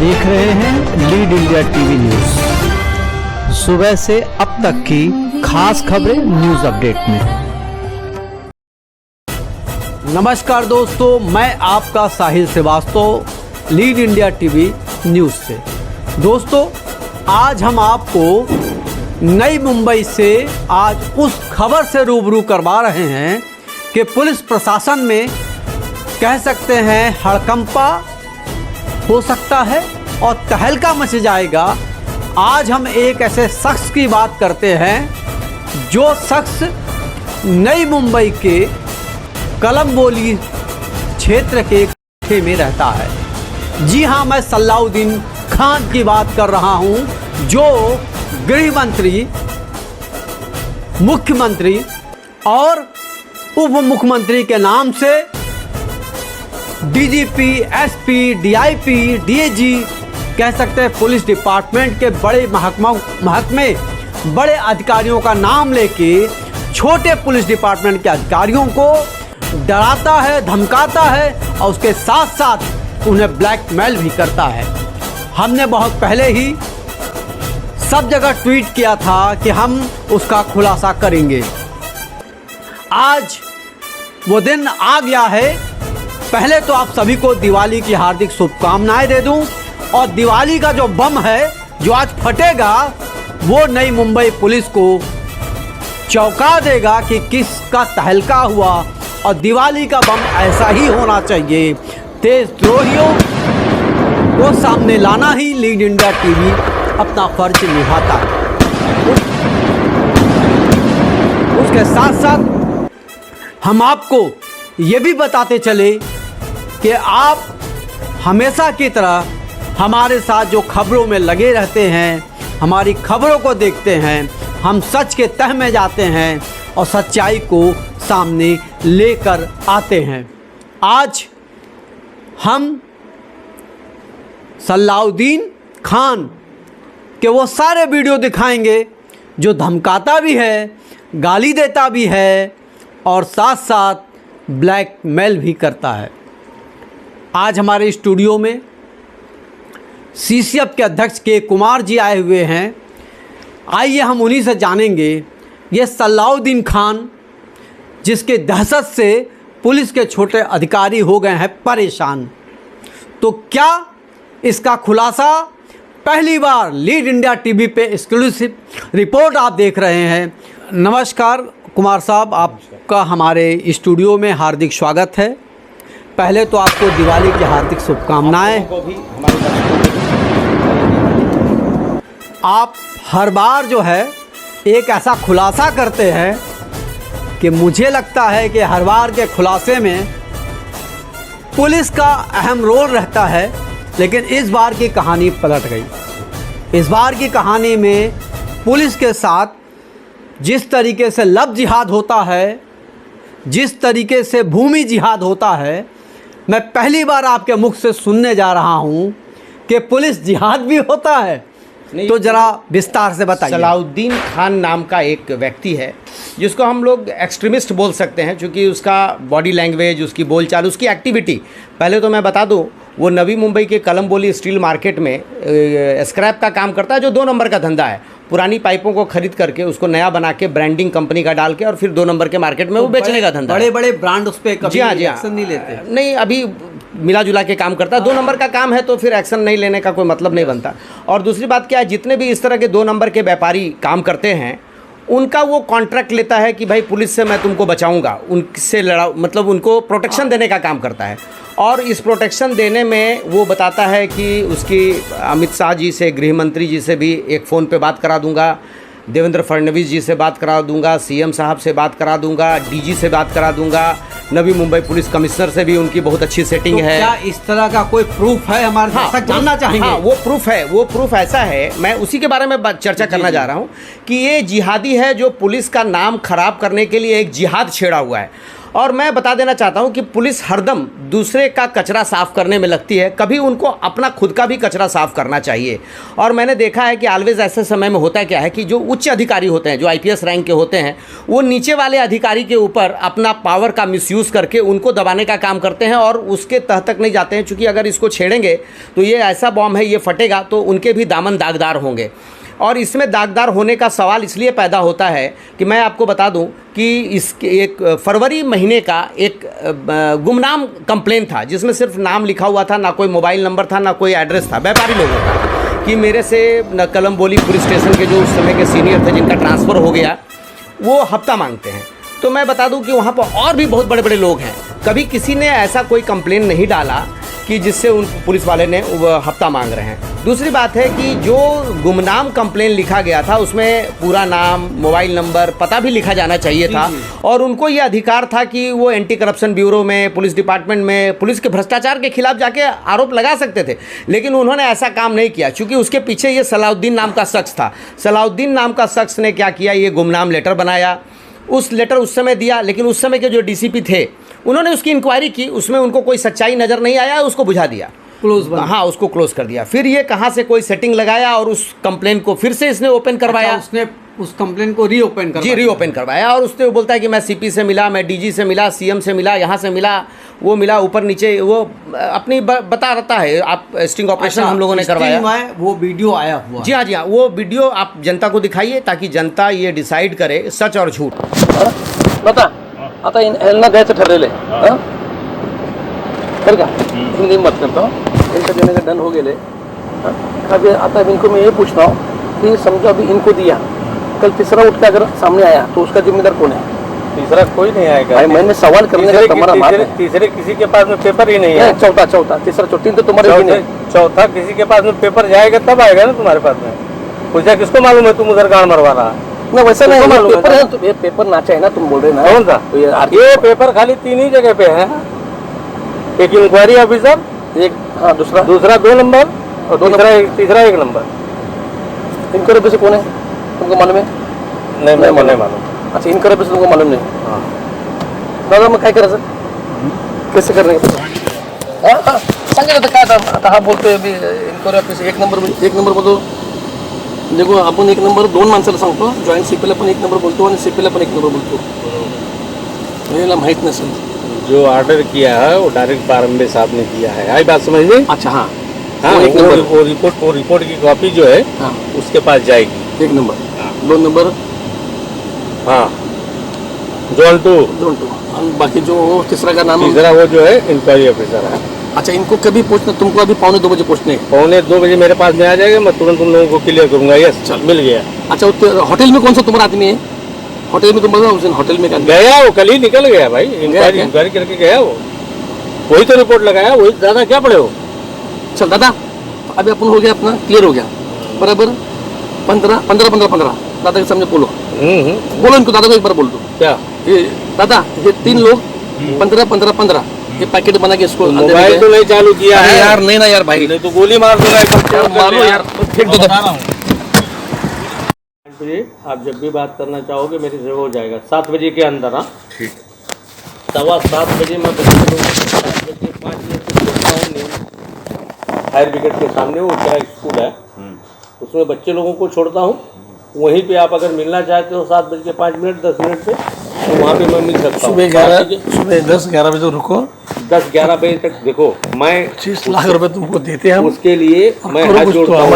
देख रहे हैं लीड इंडिया टीवी न्यूज। सुबह से अब तक की खास खबरें न्यूज अपडेट में। नमस्कार दोस्तों, मैं आपका Sahil Srivastava, lead India TV news से। दोस्तों, आज हम आपको नई मुंबई से आज उस खबर से रूबरू करवा रहे हैं कि पुलिस प्रशासन में कह सकते हैं हड़कंपा हो सकता है और तहलका मच जाएगा। आज हम एक ऐसे शख्स की बात करते हैं जो शख्स नई मुंबई के कलम्बोली क्षेत्र के इलाके में रहता है। जी हाँ, मैं सलाउद्दीन खान की बात कर रहा हूँ, जो गृह मंत्री, मुख्यमंत्री और उप मुख्यमंत्री के नाम से डीजीपी, एसपी, डीआईपी, डीएजी कह सकते हैं, पुलिस डिपार्टमेंट के बड़े महकमे बड़े अधिकारियों का नाम लेके छोटे पुलिस डिपार्टमेंट के अधिकारियों को डराता है, धमकाता है और उसके साथ साथ उन्हें ब्लैकमेल भी करता है। हमने बहुत पहले ही सब जगह ट्वीट किया था कि हम उसका खुलासा करेंगे। आज वो दिन आ गया है। पहले तो आप सभी को दिवाली की हार्दिक शुभकामनाएं दे दूं, और दिवाली का जो बम है जो आज फटेगा वो नई मुंबई पुलिस को चौंका देगा कि किसका तहलका हुआ। और दिवाली का बम ऐसा ही होना चाहिए। देशद्रोहियों को सामने लाना ही लीड इंडिया टीवी अपना फर्ज निभाता है। उसके साथ साथ हम आपको ये भी बताते चले कि आप हमेशा की तरह हमारे साथ जो खबरों में लगे रहते हैं, हमारी खबरों को देखते हैं, हम सच के तह में जाते हैं और सच्चाई को सामने लेकर आते हैं। आज हम सलाउद्दीन खान के वो सारे वीडियो दिखाएंगे जो धमकाता भी है, गाली देता भी है और साथ साथ ब्लैकमेल भी करता है। आज हमारे स्टूडियो में सीसीएफ के अध्यक्ष के कुमार जी आए हुए हैं। आइए हम उन्हीं से जानेंगे, ये सलाउद्दीन खान जिसके दहशत से पुलिस के छोटे अधिकारी हो गए हैं परेशान, तो क्या इसका खुलासा पहली बार लीड इंडिया टीवी पे एक्सक्लूसिव रिपोर्ट आप देख रहे हैं। नमस्कार कुमार साहब, आपका हमारे स्टूडियो में हार्दिक स्वागत है। पहले तो आपको दिवाली की हार्दिक शुभकामनाएं। आप हर बार जो है एक ऐसा खुलासा करते हैं कि मुझे लगता है कि हर बार के खुलासे में पुलिस का अहम रोल रहता है, लेकिन इस बार की कहानी पलट गई। इस बार की कहानी में पुलिस के साथ जिस तरीके से लव जिहाद होता है, जिस तरीके से भूमि जिहाद होता है, मैं पहली बार आपके मुख से सुनने जा रहा हूं कि पुलिस जिहाद भी होता है। तो ज़रा विस्तार से बताइए। सलाउद्दीन खान नाम का एक व्यक्ति है जिसको हम लोग एक्सट्रीमिस्ट बोल सकते हैं, क्योंकि उसका बॉडी लैंग्वेज, उसकी बोलचाल, उसकी एक्टिविटी। पहले तो मैं बता दूं, वो नवी मुंबई के कलम्बोली स्टील मार्केट में स्क्रैप का काम करता है, जो 2 नंबर का धंधा है। पुरानी पाइपों को खरीद करके उसको नया बना के ब्रांडिंग कंपनी का डाल के और फिर 2 नंबर के मार्केट में वो बेचने का धंधा। बड़े बड़े ब्रांड उस पर कभी एक्शन नहीं लेते। नहीं, अभी मिला जुला के काम करता है। 2 नंबर का काम है तो फिर एक्शन नहीं लेने का कोई मतलब नहीं बनता। और दूसरी बात क्या है, जितने भी इस तरह के 2 नंबर के व्यापारी काम करते हैं, उनका वो कॉन्ट्रैक्ट लेता है कि भाई पुलिस से मैं तुमको बचाऊंगा, उनसे लड़ाओ, मतलब उनको प्रोटेक्शन देने का काम करता है। और इस प्रोटेक्शन देने में वो बताता है कि उसकी अमित शाह जी से, गृह मंत्री जी से भी एक फ़ोन पे बात करा दूंगा, देवेंद्र फडणवीस जी से बात करा दूंगा, सीएम साहब से बात करा दूंगा, डीजी से बात करा दूंगा, नवी मुंबई पुलिस कमिश्नर से भी उनकी बहुत अच्छी सेटिंग है। क्या इस तरह का कोई प्रूफ है? हमारे दर्शक जानना चाहेंगे। हाँ, वो प्रूफ है। वो प्रूफ ऐसा है, मैं उसी के बारे में चर्चा करना जा रहा हूँ कि ये जिहादी है जो पुलिस का नाम खराब करने के लिए एक जिहाद छेड़ा हुआ है। और मैं बता देना चाहता हूं कि पुलिस हरदम दूसरे का कचरा साफ करने में लगती है, कभी उनको अपना खुद का भी कचरा साफ करना चाहिए। और मैंने देखा है कि ऑलवेज ऐसे समय में होता क्या है कि जो उच्च अधिकारी होते हैं, जो आईपीएस रैंक के होते हैं, वो नीचे वाले अधिकारी के ऊपर अपना पावर का मिसयूज़ करके उनको दबाने का काम करते हैं और उसके तह तक नहीं जाते हैं, चूँकि अगर इसको छेड़ेंगे तो ये ऐसा बॉम्ब है, ये फटेगा तो उनके भी दामन दागदार होंगे। और इसमें दागदार होने का सवाल इसलिए पैदा होता है कि मैं आपको बता दूं कि इसके एक फरवरी महीने का एक गुमनाम कंप्लेन था, जिसमें सिर्फ नाम लिखा हुआ था, ना कोई मोबाइल नंबर था, ना कोई एड्रेस था, व्यापारी लोगों का, कि मेरे से कलमबोली पुलिस स्टेशन के जो उस समय के सीनियर थे, जिनका ट्रांसफ़र हो गया, वो हफ्ता मांगते हैं। तो मैं बता दूं कि वहाँ पर और भी बहुत बड़े बड़े लोग हैं, कभी किसी ने ऐसा कोई कंप्लेन नहीं डाला कि जिससे उन पुलिस वाले ने हफ्ता मांग रहे हैं। दूसरी बात है कि जो गुमनाम कंप्लेन लिखा गया था उसमें पूरा नाम, मोबाइल नंबर, पता भी लिखा जाना चाहिए था, और उनको ये अधिकार था कि वो एंटी करप्शन ब्यूरो में, पुलिस डिपार्टमेंट में, पुलिस के भ्रष्टाचार के खिलाफ जाके आरोप लगा सकते थे, लेकिन उन्होंने ऐसा काम नहीं किया, क्योंकि उसके पीछे ये सलाउद्दीन नाम का शख्स था। सलाउद्दीन नाम का शख्स ने क्या किया, ये गुमनाम लेटर बनाया, उस लेटर उस समय दिया, लेकिन उस समय के जो डीसीपी थे उन्होंने उसकी इंक्वायरी की, उसमें उनको कोई सच्चाई नज़र नहीं आया, उसको बुझा दिया, क्लोज, हाँ उसको क्लोज कर दिया। फिर ये कहाँ से कोई सेटिंग लगाया और उस कंप्लेन को फिर से इसने ओपन करवाया। अच्छा, उसने उस कंप्लेन को रीओपन करवाया? जी, रीओपन करवाया, और उसने बोलता है कि मैं सीपी से मिला, मैं डीजी से मिला, सीएम से मिला, यहाँ से मिला, वो मिला, ऊपर नीचे वो अपनी बता रहता है। आप स्टिंग ऑपरेशन हम लोगों ने करवाया, वो वीडियो आया हुआ? जी हाँ, जी हाँ, वो वीडियो आप जनता को दिखाइए ताकि जनता ये डिसाइड करे सच और झूठ। बता आता यांना द्यायचं ठरलेलं आहे बरं का, हिंदी मत करता हूँ, इनका देने का डन हो गए। आता इनको मैं ये पूछता हूँ कि समझो अभी इनको दिया, कल तीसरा उठ के अगर सामने आया तो उसका जिम्मेदार कौन है? तीसरा कोई नहीं आएगा। मैंने सवाल करने का तुम्हारा बात है। तीसरे किसी के पास में पेपर ही नहीं है। चौथा तीसरा तीन तो तुम्हारे भी नहीं। चौथा किसी के पास में पेपर जाएगा तब आएगा ना तुम्हारे पास में। पूछा किसको मालूम है तुम उधर गाड़ मरवा रहा है? ना वैसा नहीं पेपर है, तो ये पेपर नाचा है ना, तुम बोल रहे ना। कौन सा? ये पेपर खाली 3 ही जगह पे है, एक इंक्वायरी ऑफिसर, एक हाँ दूसरा 2 नंबर और तीसरा 1 नंबर। इंक्वायरी ऑफिसर कौन है तुमको मालूम है? नहीं नहीं मालूम। अच्छा, इंक्वायरी ऑफिसर तुमको मालूम नहीं? हाँ दादा मग काय करायचं, कैसे करणे? सांगा ना काय आता हा बोलतोय मी इंक्वायरी ऑफिसर 1 नंबर बोलतो। देखो आपण 1 नंबर 2 माणसाला सांगतो, जॉईंट सीपीला पण 1 नंबर बोलतो आणि सीपीला पण 1 नंबर बोलतो, याला माहित नसेल। जो ऑर्डर किया है वो डायरेक्ट पारंबे साहब ने किया है, आई बात समझ में? अच्छा हाँ हाँ, वो रिपोर्ट की कॉपी जो है हाँ उसके पास जाएगी। 1 नंबर 2 नंबर हाँ जोन 2 और बाकी जो तीसरा का नाम तीसरा वो जो है इंक्वायरी ऑफिसर है। अच्छा, इनको कभी पूछना, तुमको अभी 1:45 बजे पूछने? 1:45 बजे मेरे पास में आ जाएगा, मैं तुरंत तुम लोगों को क्लियर करूंगा। यस चल मिल गया। अच्छा, होटल में कौन सा तुम्हारा आदमी है? होटल में तुम बोल रहे हो, होटल में गया वो कल ही निकल गया भाई, इंक्वायरी करके गया वो, वही तो रिपोर्ट लगाया, वही दादा क्या पड़े हो। चल दादा, अभी अपन हो गया, अपना क्लियर हो गया बराबर। 15 दादा के सामने बोलो, बोलो इनको, दादा को एक बार बोल दो। क्या ये दादा, ये 3 लोग 15 ये पैकेट बना के इसको मोबाइल तो नहीं चालू किया है यार। नहीं ना यार भाई, नहीं तो गोली मार दूंगा, मारो यार, फेंक दो। आप जब भी बात करना चाहोगे मेरे से हो जाएगा 7 बजे के अंदर। हाँ ठीक, 7:15 बजे मैं बच्चे लोगों को 7 बजे 5 मिनट से छोड़ता हूँ फायर ब्रिगेड के सामने, वो क्या स्कूल है उसमें बच्चे लोगों को छोड़ता हूँ। वहीं पे आप अगर मिलना चाहते हो 7:05 10 मिनट से, तो वहाँ पे मैं मिल सकता हूँ। सुबह 10-11 बजे रुको, 10-11 बजे तक। देखो मैं 25 लाख रुपए तुमको देते हैं, उसके लिए मैं हाथ जोड़ता हूँ।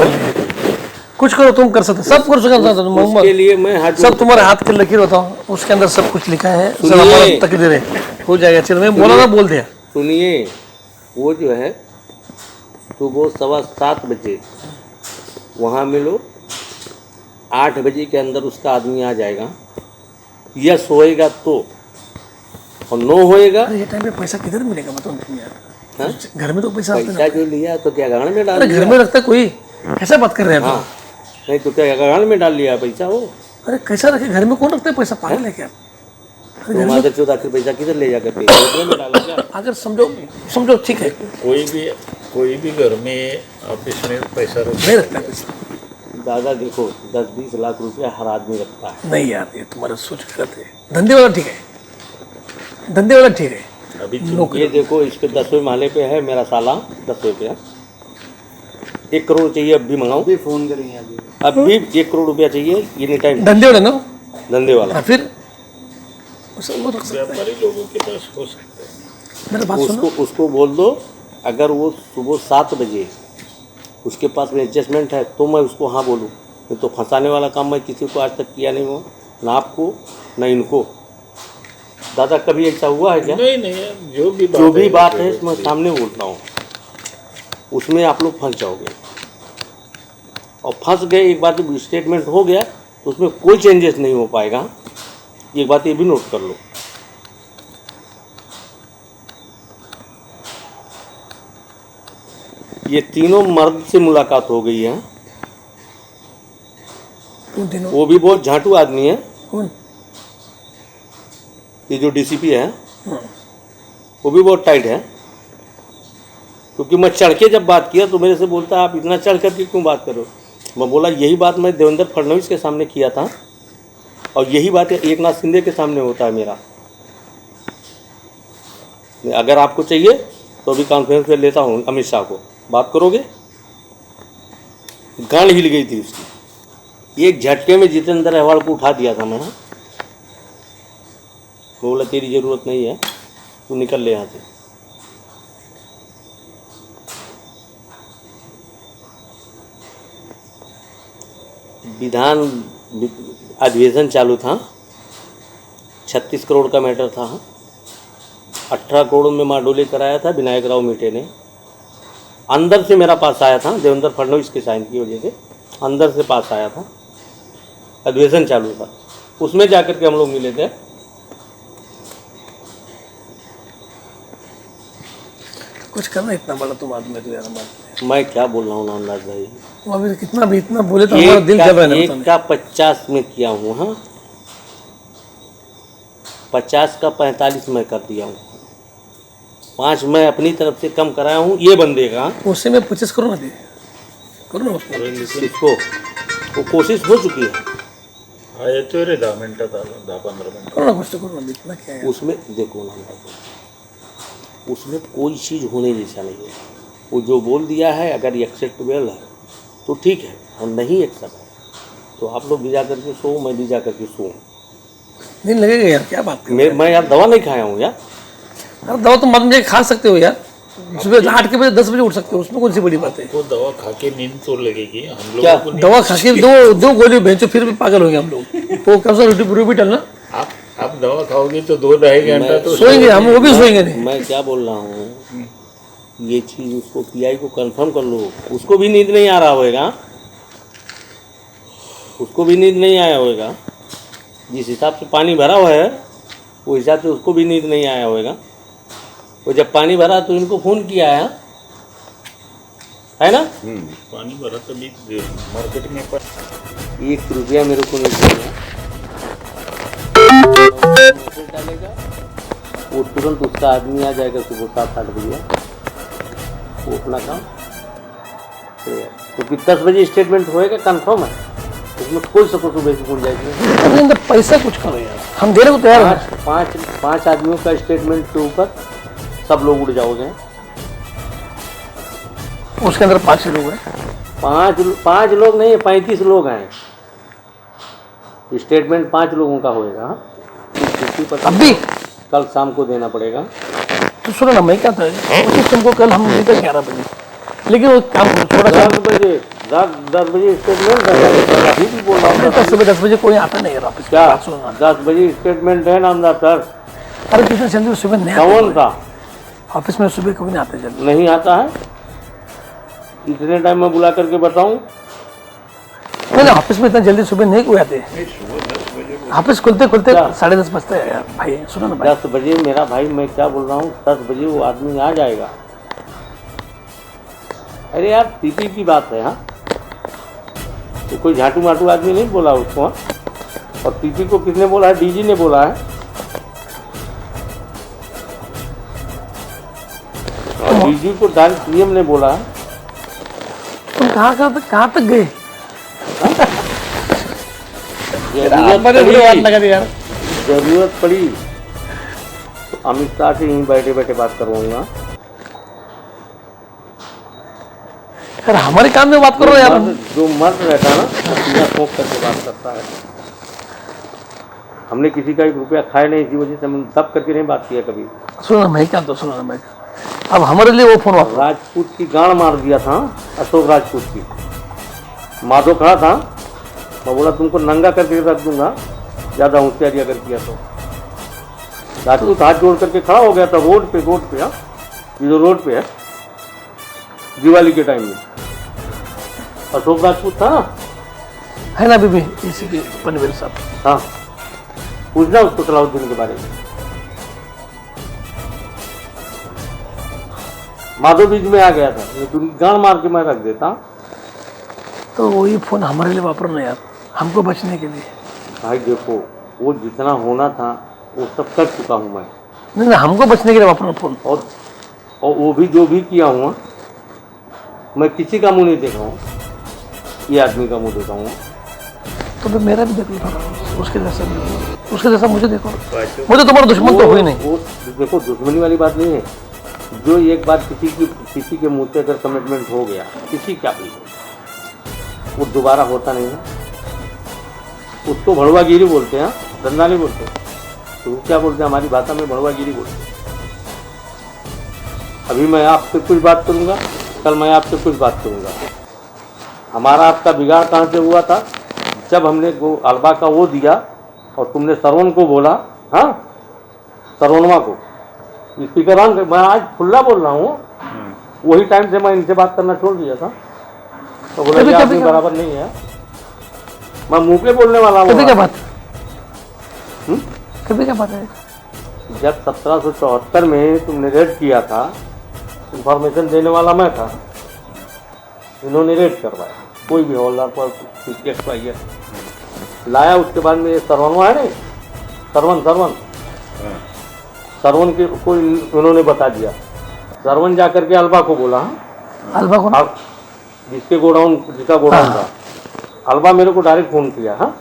कुछ करो, तुम कर सकते, सब कुछ कर सकते, उसके लिए मैं हाथ सब तुम्हारे हाथ की लकीर होता हूँ, उसके अंदर सब कुछ लिखा है, सब हमारा तकदीर है, हो जाएगा। चल मैं बोला ना, बोल दिया। सुनिए, वो जो है सुबह 7:15 बजे वहाँ मिलो, 8 बजे के अंदर उसका आदमी आ जाएगा। यस होएगा तो, और नो होएगा। ये टाइम पे पैसा किधर मिलेगा बताओ तुम यार? घर में तो पैसा जो लिया तो क्या गाड़ में डाल दिया? घर में रखता कोई, कैसा बात कर रहे हैं? हाँ, नहीं तो क्या गाड़ में डाल लिया पैसा वो? अरे कैसा रखे, घर में कौन रखता है पैसा? पागल है क्या? तो 14 पैसा किधर ले जाकर में डाला क्या? अगर समझो ठीक है, कोई भी घर में ऑफिस में पैसा नहीं रखता पैसा। दादा देखो 10-20 लाख रुपया हर आदमी रखता है। नहीं यार, ये तुम्हारा सोच गलत है। धंधे वाला ठीक है, धंधे वाला ठीक है। अभी ये देखो, इस पे 10वें माले पे है मेरा साला, 10वें पे है। 1 करोड़ चाहिए, अब भी मंगाऊं? अभी फोन करेंगे अभी। अब भी 1 करोड़ रुपया चाहिए, एनी टाइम। धंधे वाला ना, धंधे वाला। हाँ, फिर वो रख सकता है। व्यापारी लोगों के पास हो सकता है। मेरा बात सुनो, उसको बोल दो, अगर वो सुबह 7 बजे उसके पास में एडजस्टमेंट है तो मैं उसको हाँ बोलूँ, नहीं तो फंसाने वाला काम मैं किसी को आज तक किया नहीं हुआ, ना आपको ना इनको। दादा कभी ऐसा हुआ है क्या? नहीं नहीं, जो भी बात है मैं सामने बोलता हूँ, उसमें आप लोग फंस जाओगे। और फंस गए, एक बार जब स्टेटमेंट हो गया तो उसमें कोई चेंजेस नहीं हो पाएगा। एक बात ये भी नोट कर लो। ये तीनों मर्द से मुलाकात हो गई है। उन दिनों वो भी बहुत झांटू आदमी है। कौन? ये जो डीसीपी है वो भी बहुत टाइट है, क्योंकि मैं चढ़ के जब बात किया तो मेरे से बोलता आप इतना चढ़ करके क्यों बात करो। मैं बोला यही बात मैं देवेंद्र फडणवीस के सामने किया था और यही बात एकनाथ शिंदे के सामने होता है मेरा। अगर आपको चाहिए तो अभी कॉन्फ्रेंस पे लेता हूँ अमित शाह को, बात करोगे। गांड हिल गई थी उसकी, एक झटके में जितेंद्र अहवाल को उठा दिया था मैंने। बोला तेरी ज़रूरत नहीं है, तू निकल ले यहाँ से। विधान अधिवेशन चालू था, 36 करोड़ का मैटर था। 18 करोड़ में माडोले कराया था विनायक राव मीटे ने। अंदर से मेरा पास आया था, देवेंद्र फडणवीस के साइन की वजह से अंदर से पास आया था। अधिवेशन चालू था, उसमें जाकर के हम लोग मिले थे। कुछ करना, इतना बड़ा तुम आदमी तो यार। बात मैं क्या बोल रहा हूँ नामदास भाई, तुम अभी कितना भी इतना बोले तो हमारा दिल जल रहा है। एक का 50 में किया हूँ। हाँ, 50 का 45 में कर दिया हूँ। 5 मैं अपनी तरफ से कम कराया हूँ ये बंदे का। उससे मैं 25 करो ना, करो ना उसको। इसको वो कोशिश हो चुकी है। हाँ, ये तो रे 10 मिनटात आलं, 10-15 मिनट। करो ना कुछ तो करो ना, इतना क्या है। उसमें देखो नामदास भाई, उसमें कोई चीज़ होने जैसा नहीं है। वो जो बोल दिया है अगर एक्सेप्टेबल है तो ठीक है, और नहीं एक्सेप्ट है तो आप लोग भी जा करके सो, मैं भी जा करके सो। दिन लगेगा यार, क्या बात कर। मैं यार दवा नहीं खाया हूँ यार। अरे दवा तुम मदन खा सकते हो यार, सुबह 8 के बजे 10 बजे उठ सकते हो, उसमें कौन सी बड़ी बात है। वो दवा खा के नींद तो लगेगी हम क्या? लोगों को। दवा खा के दो गोली बेचो फिर भी पागल होंगे हम लोग। वो कब से रूबीटल ना, आप दवा खाओगे तो 2-2.5 घंटा तो सोएंगे हम, वो भी सोएंगे नहीं। मैं क्या बोल रहा हूँ, ये चीज़ उसको पीआई को कंफर्म कर लो। उसको भी नींद नहीं आ रहा होगा, उसको भी नींद नहीं आया होगा। जिस हिसाब से पानी भरा हुआ है वो हिसाब से उसको भी नींद नहीं आया होगा। वो जब पानी भरा तो इनको फ़ोन किया है ना। पानी भरा तभी मार्केट में 1 रुपया मेरे को नहीं देगा, डालेगा वो तुरंत उसका आदमी आ जाएगा सुबह 7-8 बजे, वो अपना काम करेगा। क्योंकि 10 बजे स्टेटमेंट होएगा, कंफर्म है, उसमें कोई सको सुबह की गुंजाइश नहीं। अपने अंदर पैसा कुछ करो यार, हम देने को तैयार हैं। पाँच आदमियों का स्टेटमेंट के ऊपर सब लोग उड़ जाओगे। उसके अंदर 5 लोग हैं। 5 लोग नहीं, 35 लोग हैं। स्टेटमेंट 5 लोगों का होएगा। अभी कल शाम को देना पड़ेगा। तो सुनो ना, मैं क्या था तुमको कल हम मिलते 11 बजे, लेकिन वो काम थोड़ा सा 10 बजे स्टेटमेंट अभी भी बोल रहा हूँ। सुबह 10 बजे कोई आता नहीं है ऑफिस। क्या 10 बजे स्टेटमेंट है नामदार सर? अरे कितने जल्दी सुबह नहीं कौन था? ऑफिस में सुबह कभी नहीं आते जल्दी। नहीं आता है, इतने टाइम में बुला करके बताऊं? नहीं, ऑफिस में इतना जल्दी सुबह नहीं कोई आते। ऑफिस खुलते 10:30 बजते हैं यार। भाई सुनो ना भाई, 10 बजे मेरा भाई, मैं क्या बोल रहा हूँ, 10 बजे वो आदमी आ जाएगा। अरे यार टीपी की बात है। हाँ, तो कोई झाटू माटू आदमी नहीं बोला उसको। हाँ, और टीपी को किसने बोला है? डीजी ने बोला है। और डीजी को डायरेक्ट सीएम ने बोला है। तुम कहाँ तक गए? जरूरत लगा दी यार। पड़ी तो अमित शाह से यहीं बैठे बैठे बात करवाऊंगा। यार हमारे काम में बात करो यार। जो मर्द रहता है ना सीधा ठोक करके बात करता है। हमने किसी का 1 रुपया खाया नहीं, इसी वजह से हम दब करके नहीं बात किया कभी। सुनो मैं क्या तो सुनो मैं, अब हमारे लिए वो फोन वापस। राजपूत की गांड मार दिया था, अशोक राजपूत की। माधो खड़ा था, मैं बोला तुमको नंगा करके रख दूंगा ज़्यादा होशियारी अगर किया तो। राजपूत हाथ जोड़ करके खड़ा हो गया था रोड पे हाँ, ये जो रोड पे है दिवाली के टाइम में। अशोक राजपूत था ना, है ना बीबी इसी के पनवेल साहब। हाँ पूछना उसको सलाउद्दीन के बारे में। माधो बीच में आ गया था, ये तुम गांड मार के मैं रख देता। तो वही फोन हमारे लिए वापरना यार, हमको बचने के लिए। भाई देखो वो जितना होना था वो सब कर चुका हूँ मैं। नहीं नहीं हमको बचने के लिए वापरना फोन। और वो भी जो भी किया हूँ मैं किसी का मुंह नहीं देखा हूँ, ये आदमी का मुंह देखा हूँ। तो फिर मेरा भी देख लो थोड़ा, उसके जैसा मुझे देखो। मुझे तुम्हारा दुश्मन तो हुई नहीं। वो देखो दुश्मनी वाली बात नहीं है। जो एक बार किसी के मुंह से अगर कमिटमेंट हो गया, किसी का भी, वो दोबारा होता नहीं है। उसको भड़वागिरी बोलते हैं, धंधा नहीं बोलते। तो वो क्या बोलते हैं हमारी भाषा में, भड़वागिरी बोलते हैं। अभी मैं आपसे कुछ बात करूंगा, कल मैं आपसे कुछ बात करूंगा। हमारा आपका बिगाड़ कहाँ से हुआ था? जब हमने अलबा का वो दिया और तुमने सरवन को बोला, हाँ सरवनवा को स्पीकर ऑन। मैं आज खुला बोल रहा हूँ, वही टाइम से मैं इनसे बात करना छोड़ दिया था। तो बोला ये आदमी बराबर नहीं है, मैं मुंह पे बोलने वाला हूँ। कभी क्या बात कभी क्या बात है? जब 1774 में तुमने रेड किया था, इंफॉर्मेशन देने वाला मैं था। इन्होंने रेड करवाया, कोई भी हवलदार पर लाया। उसके बाद में ये सरवनवा है नहीं, सरवन के को उन्होंने बता दिया। सरवन जा करके अलबा को बोला, अलबा को जिसका गोडाउन था, अलबा मेरे को डायरेक्ट फ़ोन किया। हाँ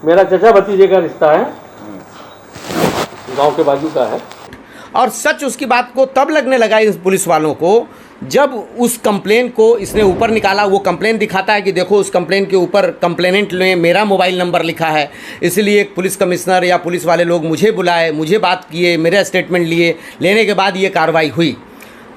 मेरा चचा भतीजे का रिश्ता है, गांव के बाजू का है। और सच उसकी बात को तब लगने लगा इस पुलिस वालों को जब उस कंप्लेन को इसने ऊपर निकाला। वो कंप्लेन दिखाता है कि देखो उस कंप्लेन के ऊपर कंप्लेनेंट ने मेरा मोबाइल नंबर लिखा है, इसलिए एक पुलिस कमिश्नर या पुलिस वाले लोग मुझे बुलाए, मुझे बात किए, मेरा स्टेटमेंट लिए, लेने के बाद ये कार्रवाई हुई।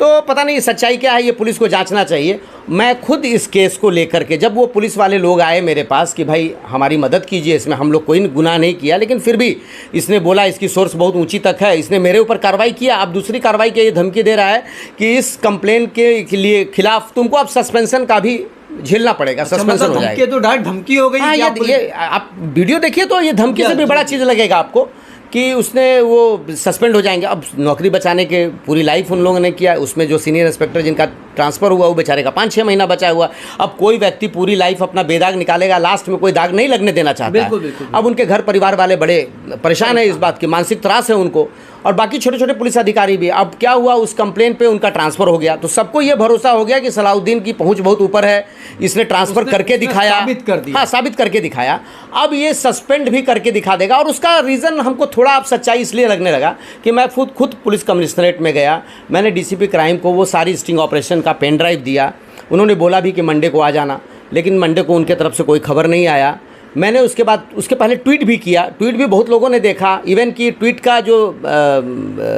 तो पता नहीं सच्चाई क्या है, ये पुलिस को जांचना चाहिए। मैं खुद इस केस को लेकर के जब वो पुलिस वाले लोग आए मेरे पास कि भाई हमारी मदद कीजिए, इसमें हम लोग कोई गुनाह नहीं किया, लेकिन फिर भी इसने बोला इसकी सोर्स बहुत ऊंची तक है, इसने मेरे ऊपर कार्रवाई किया। अब दूसरी कार्रवाई के ये धमकी दे रहा है कि इस कंप्लेन के लिए खिलाफ तुमको अब सस्पेंशन का भी झेलना पड़ेगा। सस्पेंशन हो जाएगा। तो डायरेक्ट धमकी हो गई। हाँ ये आप वीडियो देखिए तो ये धमकी से भी बड़ा चीज़ लगेगा आपको कि उसने वो सस्पेंड हो जाएंगे। अब नौकरी बचाने के पूरी लाइफ उन लोगों ने किया, उसमें जो सीनियर इंस्पेक्टर जिनका ट्रांसफ़र हुआ वो बेचारे का 5-6 महीना बचा हुआ। अब कोई व्यक्ति पूरी लाइफ अपना बेदाग निकालेगा, लास्ट में कोई दाग नहीं लगने देना चाहता है। अब उनके घर परिवार वाले बड़े परेशान है इस बात की, मानसिक त्रास है उनको, और बाकी छोटे छोटे पुलिस अधिकारी भी। अब क्या हुआ, उस कंप्लेन पे उनका ट्रांसफ़र हो गया, तो सबको ये भरोसा हो गया कि सलाउद्दीन की पहुंच बहुत ऊपर है, इसने ट्रांसफ़र करके दिखाया, साबित कर दिया। हाँ साबित करके दिखाया। अब ये सस्पेंड भी करके दिखा देगा। और उसका रीज़न हमको थोड़ा अब सच्चाई इसलिए लगने लगा कि मैं खुद पुलिस कमिश्नरेट में गया, मैंने डीसीपी क्राइम को वो सारी स्टिंग ऑपरेशन का पेन ड्राइव दिया। उन्होंने बोला भी कि मंडे को आ जाना, लेकिन मंडे को उनके तरफ से कोई खबर नहीं आया। मैंने उसके पहले ट्वीट भी किया, ट्वीट भी बहुत लोगों ने देखा। इवन कि ट्वीट का जो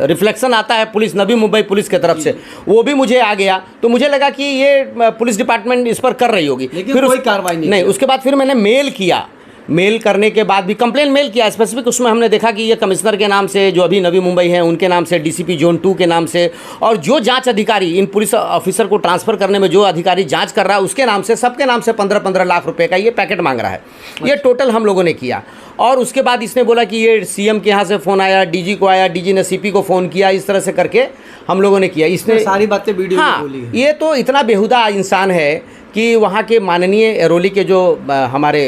रिफ्लेक्शन आता है पुलिस नवी मुंबई पुलिस की तरफ से, वो भी मुझे आ गया। तो मुझे लगा कि ये पुलिस डिपार्टमेंट इस पर कर रही होगी, लेकिन फिर कोई कार्रवाई नहीं। उसके बाद फिर मैंने मेल किया। मेल करने के बाद भी कंप्लेन मेल किया स्पेसिफिक, उसमें हमने देखा कि ये कमिश्नर के नाम से, जो अभी नवी मुंबई है उनके नाम से, डीसीपी जोन 2 के नाम से, और जो जांच अधिकारी इन पुलिस ऑफिसर को ट्रांसफ़र करने में जो अधिकारी जांच कर रहा है उसके नाम से, सबके नाम से 15-15 लाख रुपए का ये पैकेट मांग रहा है। ये टोटल हम लोगों ने किया। और उसके बाद इसने बोला कि ये सीएम के यहाँ से फ़ोन आया, डीजी को आया, डीजी ने सीपी को फ़ोन किया, इस तरह से करके हम लोगों ने किया। इसने सारी बातें वीडियो में बोली है। ये तो इतना बेहुदा इंसान है कि वहाँ के माननीय एरोली के जो हमारे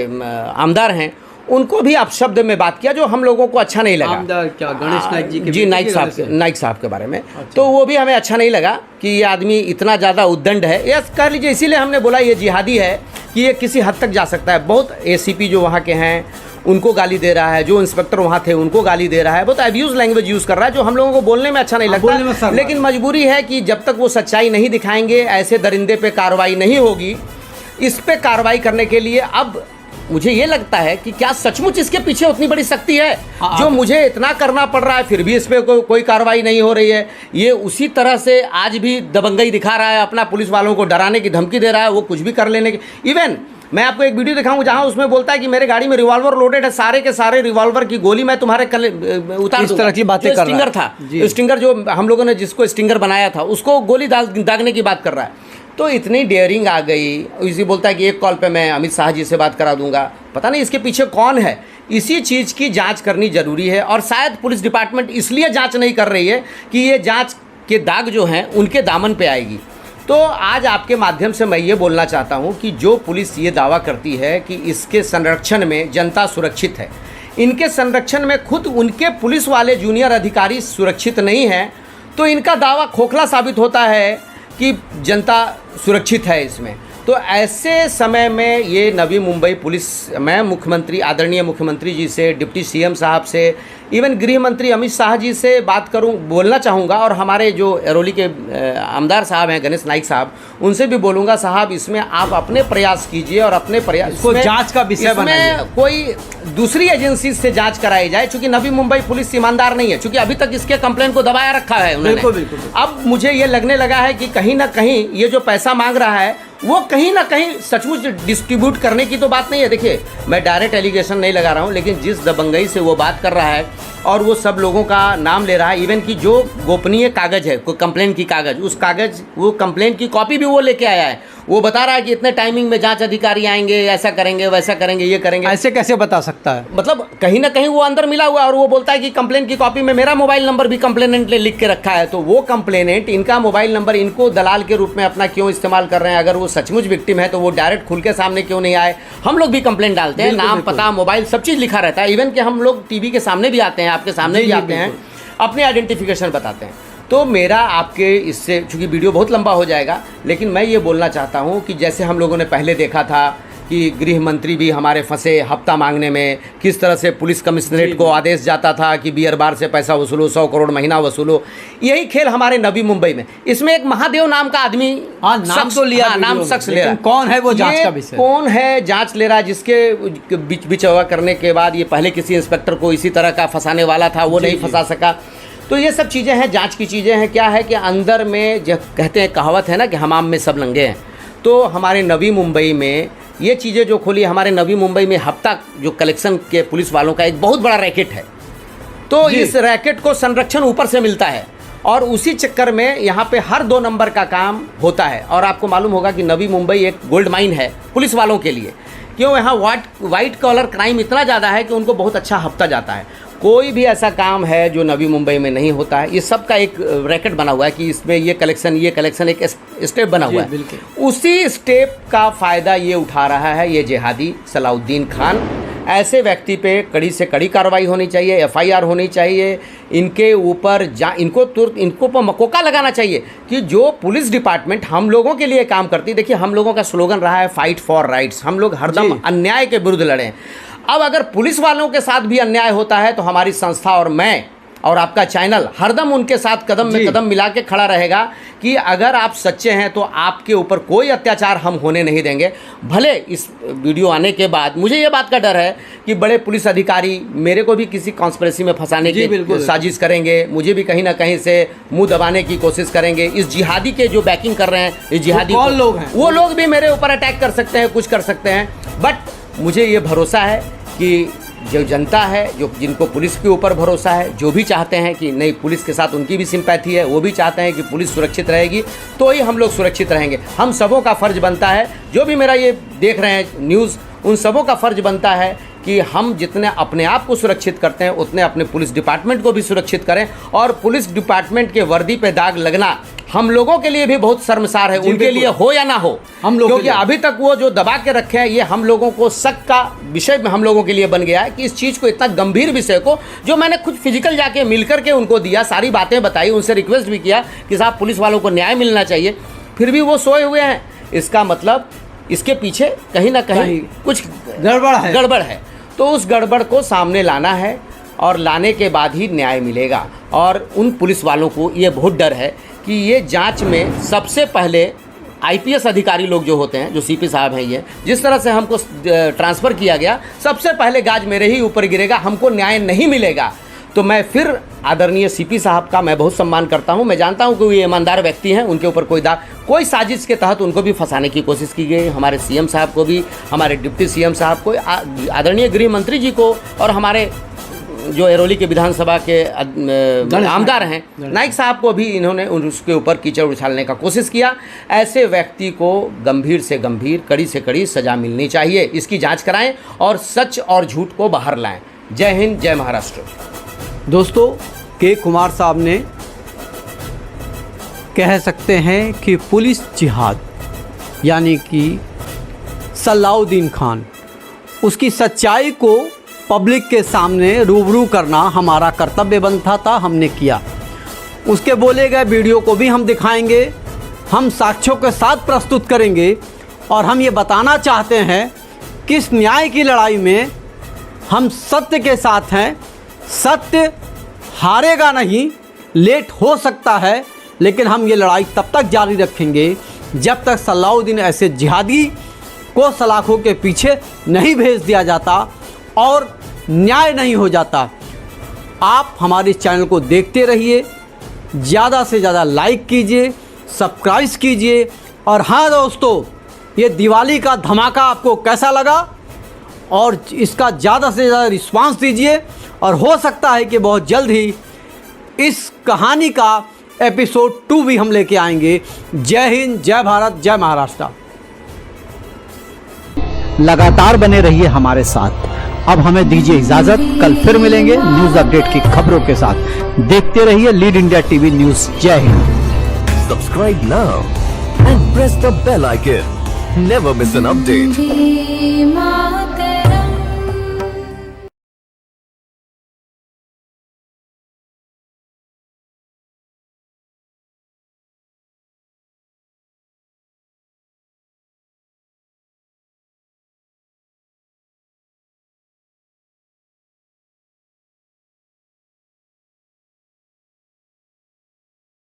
आमदार हैं उनको भी अपशब्द में बात किया, जो हम लोगों को अच्छा नहीं लगा। आमदार क्या, गणेश नाइक जी के? जी नाइक साहब के बारे में। अच्छा। तो वो भी हमें अच्छा नहीं लगा कि ये आदमी इतना ज़्यादा उद्दंड है, या कह लीजिए इसीलिए हमने बोला ये जिहादी है कि ये किसी हद तक जा सकता है। बहुत एसीपी जो वहाँ के हैं उनको गाली दे रहा है, जो इंस्पेक्टर वहाँ थे उनको गाली दे रहा है, बहुत अब्यूज लैंग्वेज यूज़ कर रहा है जो हम लोगों को बोलने में अच्छा नहीं बोलने में लगता। शर्म लेकिन मजबूरी है कि जब तक वो सच्चाई नहीं दिखाएंगे, ऐसे दरिंदे पे कार्रवाई नहीं होगी। इस पे कार्रवाई करने के लिए अब मुझे ये लगता है कि क्या सचमुच इसके पीछे उतनी बड़ी शक्ति है जो मुझे इतना करना पड़ रहा है फिर भी इस पे कोई कार्रवाई नहीं हो रही है। ये उसी तरह से आज भी दबंगई दिखा रहा है, अपना पुलिस वालों को डराने की धमकी दे रहा है, वो कुछ भी कर लेने की। इवन मैं आपको एक वीडियो दिखाऊं जहां उसमें बोलता है कि मेरे गाड़ी में रिवॉल्वर लोडेड है, सारे के सारे रिवॉल्वर की गोली मैं तुम्हारे उतार इस तरह की बातें जो कर रहा है। स्टिंगर था, स्टिंगर जो हम लोगों ने जिसको स्टिंगर बनाया था उसको गोली दागने की बात कर रहा है। तो इतनी डेयरिंग आ गई। इसी बोलता है कि एक कॉल पे मैं अमित शाह जी से बात करा दूंगा। पता नहीं इसके पीछे कौन है। इसी चीज़ की जांच करनी जरूरी है और शायद पुलिस डिपार्टमेंट इसलिए जांच नहीं कर रही है कि ये जांच के दाग जो हैं उनके दामन पे आएगी। तो आज आपके माध्यम से मैं ये बोलना चाहता हूँ कि जो पुलिस ये दावा करती है कि इसके संरक्षण में जनता सुरक्षित है, इनके संरक्षण में खुद उनके पुलिस वाले जूनियर अधिकारी सुरक्षित नहीं हैं, तो इनका दावा खोखला साबित होता है कि जनता सुरक्षित है इसमें। तो ऐसे समय में ये नवी मुंबई पुलिस, मैं मुख्यमंत्री, आदरणीय मुख्यमंत्री जी से, डिप्टी सीएम साहब से, इवन गृह मंत्री अमित शाह जी से बोलना चाहूँगा और हमारे जो एरोली के आमदार साहब हैं गणेश नाइक साहब, उनसे भी बोलूँगा साहब इसमें आप अपने प्रयास कीजिए और अपने प्रयास को जांच का विषय बनाइए। कोई दूसरी एजेंसी से जांच कराई जाए, क्योंकि नवी मुंबई पुलिस ईमानदार नहीं है, क्योंकि अभी तक इसके कंप्लेंट को दबाया रखा है उन्होंने। बिल्कुल। अब मुझे ये लगने लगा है कि कहीं ना कहीं ये जो पैसा मांग रहा है वो कहीं ना कहीं सचमुच डिस्ट्रीब्यूट करने की तो बात नहीं है। देखिए मैं डायरेक्ट एलिगेशन नहीं लगा रहा हूँ, लेकिन जिस दबंगई से वो बात कर रहा है और वो सब लोगों का नाम ले रहा है, इवन कि जो गोपनीय कागज़ है, कोई कंप्लेंट की कागज़, उस कागज़ वो कंप्लेंट की कॉपी भी वो लेके आया है। वो बता रहा है कि इतने टाइमिंग में जांच अधिकारी आएंगे, ऐसा करेंगे, वैसा करेंगे, ये करेंगे। ऐसे कैसे बता सकता है? मतलब कहीं ना कहीं वो अंदर मिला हुआ है और वो बोलता है कि कंप्लेंट की कॉपी में मेरा मोबाइल नंबर भी कंप्लेनेंट ने लिख के रखा है। तो वो कंप्लेनेंट इनका मोबाइल नंबर इनको दलाल के रूप में अपना क्यों इस्तेमाल कर रहे हैं? अगर वो सचमुच विक्टिम है तो वो डायरेक्ट खुल के सामने क्यों नहीं आए? हम लोग भी कंप्लेंट डालते हैं, नाम, पता, मोबाइल सब चीज़ लिखा रहता है। इवन कि हम लोग टीवी के सामने भी आते हैं, आपके सामने भी आते हैं, अपने आइडेंटिफिकेशन बताते हैं। तो मेरा आपके इससे, चूँकि वीडियो बहुत लंबा हो जाएगा, लेकिन मैं ये बोलना चाहता हूँ कि जैसे हम लोगों ने पहले देखा था कि गृह मंत्री भी हमारे फंसे हफ्ता मांगने में, किस तरह से पुलिस कमिश्नरेट को आदेश जाता था कि बियर बार से पैसा वसूलो, 100 करोड़ महीना वसूलो। यही खेल हमारे नवी मुंबई में। इसमें एक महादेव नाम का आदमी, नाम तो लिया, नाम शख्स ले रहा है। कौन है वो जांच का विषय? कौन है जांच ले रहा है, जिसके बिचौवा करने के बाद ये पहले किसी इंस्पेक्टर को इसी तरह का फंसाने वाला था, वो नहीं फंसा सका। तो ये सब चीज़ें हैं, जांच की चीज़ें हैं। क्या है कि अंदर में जब कहते हैं, कहावत है ना कि हमाम में सब नंगे हैं, तो हमारे नवी मुंबई में ये चीज़ें जो खुली, हमारे नवी मुंबई में हफ्ता जो कलेक्शन के पुलिस वालों का एक बहुत बड़ा रैकेट है। तो इस रैकेट को संरक्षण ऊपर से मिलता है और उसी चक्कर में यहाँ पे हर 2 नंबर का काम होता है। और आपको मालूम होगा कि नवी मुंबई एक गोल्ड माइन है पुलिस वालों के लिए। क्यों? यहाँ वाइट कॉलर क्राइम इतना ज़्यादा है कि उनको बहुत अच्छा हफ्ता जाता है। कोई भी ऐसा काम है जो नवी मुंबई में नहीं होता है। ये सब का एक रैकेट बना हुआ है कि इसमें ये कलेक्शन एक स्टेप बना हुआ है। उसी स्टेप का फ़ायदा ये उठा रहा है ये जिहादी सलाउद्दीन खान। ऐसे व्यक्ति पे कड़ी से कड़ी कार्रवाई होनी चाहिए, FIR होनी चाहिए। इनके ऊपर इनको तुरंत इनको पर मकोका लगाना चाहिए कि जो पुलिस डिपार्टमेंट हम लोगों के लिए काम करती है। देखिए हम लोगों का स्लोगन रहा है फाइट फॉर राइट्स। हम लोग हरदम अन्याय के विरुद्ध लड़ें। अब अगर पुलिस वालों के साथ भी अन्याय होता है तो हमारी संस्था और मैं और आपका चैनल हरदम उनके साथ कदम में कदम मिला के खड़ा रहेगा कि अगर आप सच्चे हैं तो आपके ऊपर कोई अत्याचार हम होने नहीं देंगे। भले इस वीडियो आने के बाद मुझे ये बात का डर है कि बड़े पुलिस अधिकारी मेरे को भी किसी कॉन्स्पिरेसी में फंसाने की साजिश करेंगे, मुझे भी कहीं ना कहीं से मुंह दबाने की कोशिश करेंगे। इस जिहादी के जो बैकिंग कर रहे हैं, इस जिहादी कौन लोग हैं? वो लोग भी मेरे ऊपर अटैक कर सकते हैं, कुछ कर सकते हैं। बट मुझे ये भरोसा है कि जो जनता है, जो जिनको पुलिस के ऊपर भरोसा है, जो भी चाहते हैं कि नहीं पुलिस के साथ उनकी भी सिंपैथी है, वो भी चाहते हैं कि पुलिस सुरक्षित रहेगी, तो ही हम लोग सुरक्षित रहेंगे। हम सबों का फ़र्ज़ बनता है, जो भी मेरा ये देख रहे हैं न्यूज़, उन सबों का फ़र्ज़ बनता है कि हम जितने अपने आप को सुरक्षित करते हैं उतने अपने पुलिस डिपार्टमेंट को भी सुरक्षित करें। और पुलिस डिपार्टमेंट के वर्दी पे दाग लगना हम लोगों के लिए भी बहुत शर्मसार है, उनके लिए हो या ना हो, हम लोग, क्योंकि अभी तक वो जो दबा के रखे हैं ये हम लोगों को शक का विषय में हम लोगों के लिए बन गया है कि इस चीज़ को, इतना गंभीर विषय को, जो मैंने खुद फिजिकल जाके मिल करके उनको दिया, सारी बातें बताई, उनसे रिक्वेस्ट भी किया कि साहब पुलिस वालों को न्याय मिलना चाहिए, फिर भी वो सोए हुए हैं। इसका मतलब इसके पीछे कहीं ना कहीं कुछ गड़बड़ है। तो उस गड़बड़ को सामने लाना है और लाने के बाद ही न्याय मिलेगा। और उन पुलिस वालों को ये बहुत डर है कि ये जांच में सबसे पहले आईपीएस अधिकारी लोग जो होते हैं, जो सीपी साहब हैं, ये जिस तरह से हमको ट्रांसफ़र किया गया, सबसे पहले गाज मेरे ही ऊपर गिरेगा, हमको न्याय नहीं मिलेगा। तो मैं फिर आदरणीय सीपी साहब का मैं बहुत सम्मान करता हूं। मैं जानता हूं कि वो ईमानदार व्यक्ति हैं, उनके ऊपर कोई साजिश के तहत उनको भी फंसाने की कोशिश की गई। हमारे सीएम साहब को भी, हमारे डिप्टी सीएम साहब को, आदरणीय गृह मंत्री जी को, और हमारे जो एरोली के विधानसभा के आमदार हैं नाइक साहब को भी इन्होंने उसके ऊपर कीचड़ उछालने का कोशिश किया। ऐसे व्यक्ति को गंभीर से गंभीर, कड़ी से कड़ी सज़ा मिलनी चाहिए। इसकी जांच कराएं और सच और झूठ को बाहर लाएं। जय हिंद, जय महाराष्ट्र। दोस्तों, के कुमार साहब ने कह सकते हैं कि पुलिस जिहाद यानी कि सलाउद्दीन खान, उसकी सच्चाई को पब्लिक के सामने रूबरू करना हमारा कर्तव्य बनता था, हमने किया। उसके बोले गए वीडियो को भी हम दिखाएंगे, हम साक्ष्यों के साथ प्रस्तुत करेंगे और हम ये बताना चाहते हैं कि इस न्याय की लड़ाई में हम सत्य के साथ हैं। सत्य हारेगा नहीं, लेट हो सकता है, लेकिन हम ये लड़ाई तब तक जारी रखेंगे जब तक सलाउद्दीन ऐसे जिहादी को सलाखों के पीछे नहीं भेज दिया जाता और न्याय नहीं हो जाता। आप हमारे इस चैनल को देखते रहिए, ज़्यादा से ज़्यादा लाइक कीजिए, सब्सक्राइब कीजिए। और हाँ दोस्तों, ये दिवाली का धमाका आपको कैसा लगा और इसका ज़्यादा से ज़्यादा रिस्पांस दीजिए। और हो सकता है कि बहुत जल्द ही इस कहानी का एपिसोड 2 भी हम लेके आएंगे। जय हिंद, जय भारत, जय महाराष्ट्र। लगातार बने रहिए हमारे साथ। अब हमें दीजिए इजाजत, कल फिर मिलेंगे न्यूज अपडेट की खबरों के साथ। देखते रहिए लीड इंडिया टीवी न्यूज। जय Hind. Subscribe now and press the bell icon. Never miss an update.